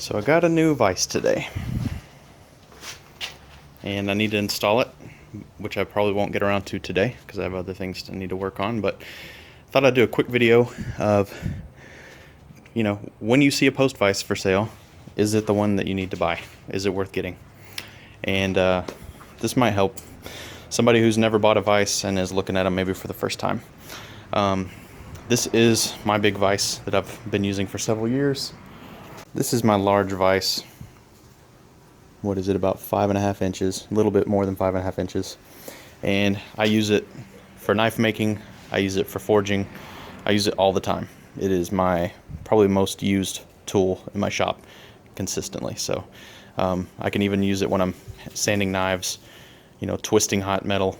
So I got a new vise today, and I need to install it, which I probably won't get around to today because I have other things to need to work on. But I thought I'd do a quick video of, when you see a post vise for sale, is it the one that you need to buy? Is it worth getting? And this might help somebody who's never bought a vise and is looking at them maybe for the first time. This is my big vise that I've been using for several years. This is my large vise. What is it, about 5.5 inches, a little bit more than 5.5 inches. And I use it for knife making, I use it for forging, I use it all the time. It is my probably most used tool in my shop consistently. So I can even use it when I'm sanding knives, twisting hot metal,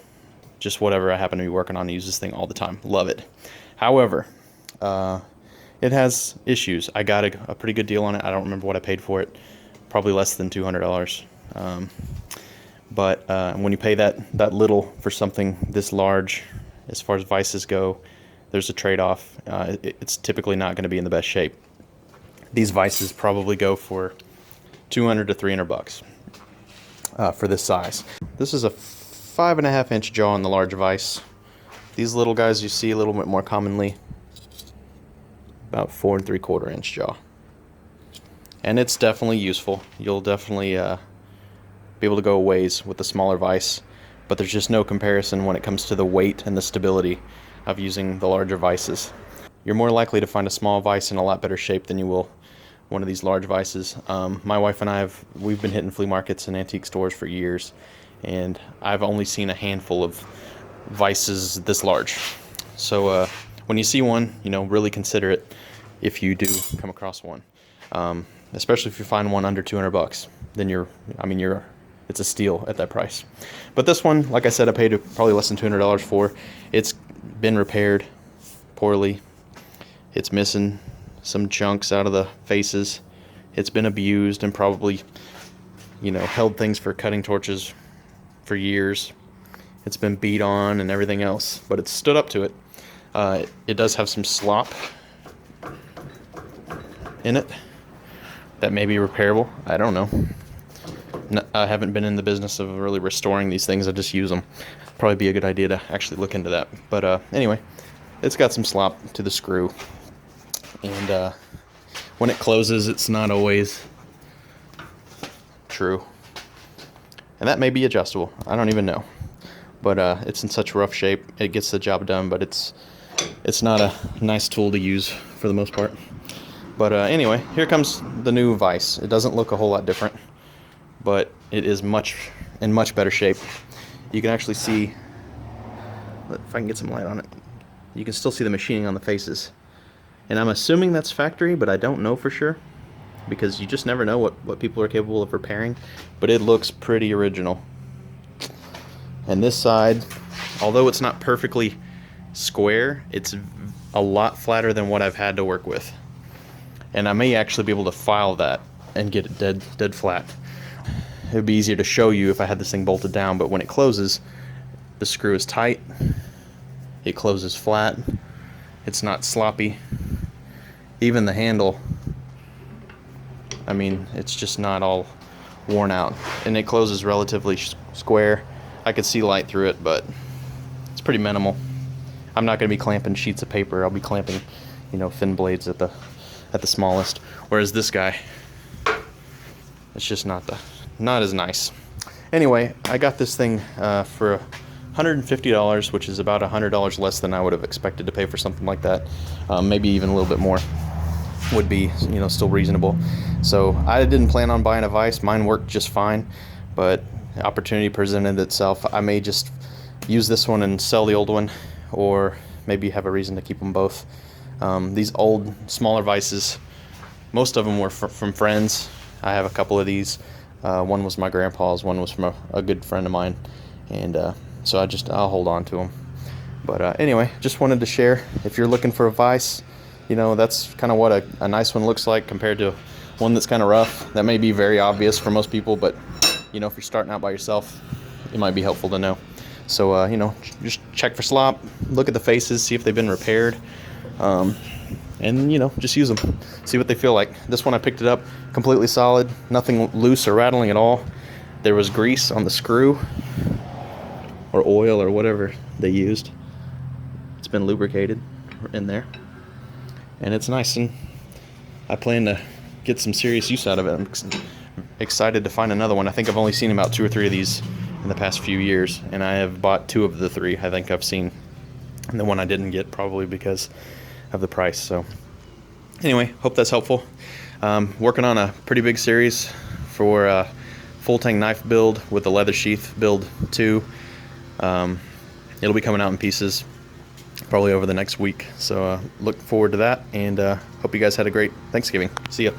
just whatever I happen to be working on. I use this thing all the time. Love it. However, it has issues. I got a pretty good deal on it. I don't remember what I paid for it. Probably less than $200. But when you pay that little for something this large, as far as vices go, there's a trade-off. It's typically not going to be in the best shape. These vices probably go for $200 to $300 for this size. This is a 5.5 inch jaw on the large vise. These little guys you see a little bit more commonly, about 4 3/4 inch jaw. And it's definitely useful. You'll definitely be able to go a ways with the smaller vise, but there's just no comparison when it comes to the weight and the stability of using the larger vices. You're more likely to find a small vise in a lot better shape than you will one of these large vices. My wife and I we've been hitting flea markets and antique stores for years, and I've only seen a handful of vices this large. So when you see one, really consider it if you do come across one. Especially if you find one under $200, then it's a steal at that price. But this one, like I said, I paid probably less than $200 for. It's been repaired poorly. It's missing some chunks out of the faces. It's been abused and probably, held things for cutting torches for years. It's been beat on and everything else, but it's stood up to it. It does have some slop in it that may be repairable. I don't know. I haven't been in the business of really restoring these things. I just use them. Probably be a good idea to actually look into that. But anyway, it's got some slop to the screw, and when it closes, it's not always true. And that may be adjustable. I don't even know. But it's in such rough shape. It gets the job done, but it's not a nice tool to use for the most part. But anyway, here comes the new vise. It doesn't look a whole lot different, but it is in much better shape. You can actually see, if I can get some light on it, you can still see the machining on the faces. And I'm assuming that's factory, but I don't know for sure, because you just never know what people are capable of repairing. But it looks pretty original. And this side, although it's not perfectly square, it's a lot flatter than what I've had to work with. And I may actually be able to file that and get it dead flat. It would be easier to show you if I had this thing bolted down, but when it closes, the screw is tight, it closes flat, it's not sloppy. Even the handle, it's just not all worn out. And it closes relatively square. I could see light through it, but it's pretty minimal. I'm not going to be clamping sheets of paper. I'll be clamping, thin blades at the smallest. Whereas this guy, it's just not as nice. Anyway, I got this thing for $150, which is about $100 less than I would have expected to pay for something like that. Maybe even a little bit more would be, still reasonable. So I didn't plan on buying a vise. Mine worked just fine, but the opportunity presented itself. I may just use this one and sell the old one, or maybe have a reason to keep them both. These old, smaller vices, most of them were from friends. I have a couple of these. One was my grandpa's, one was from a good friend of mine, and so I'll hold on to them. But anyway, just wanted to share. If you're looking for a vise, that's kind of what a nice one looks like compared to one that's kind of rough. That may be very obvious for most people, but if you're starting out by yourself, it might be helpful to know. So just check for slop, look at the faces, see if they've been repaired. and you know, just use them, see what they feel like. This one I picked it up completely solid, nothing loose or rattling at all. There was grease on the screw or oil or whatever they used. It's been lubricated in there, and it's nice, and I plan to get some serious use out of it. I'm excited to find another one. I think I've only seen about 2 or 3 of these in the past few years, and I have bought 2 of the 3 I think I've seen, and the one I didn't get probably because of the price. So anyway, hope that's helpful. Working on a pretty big series for full tang knife build with the leather sheath build too. It'll be coming out in pieces probably over the next week, so look forward to that, and hope you guys had a great Thanksgiving. See ya.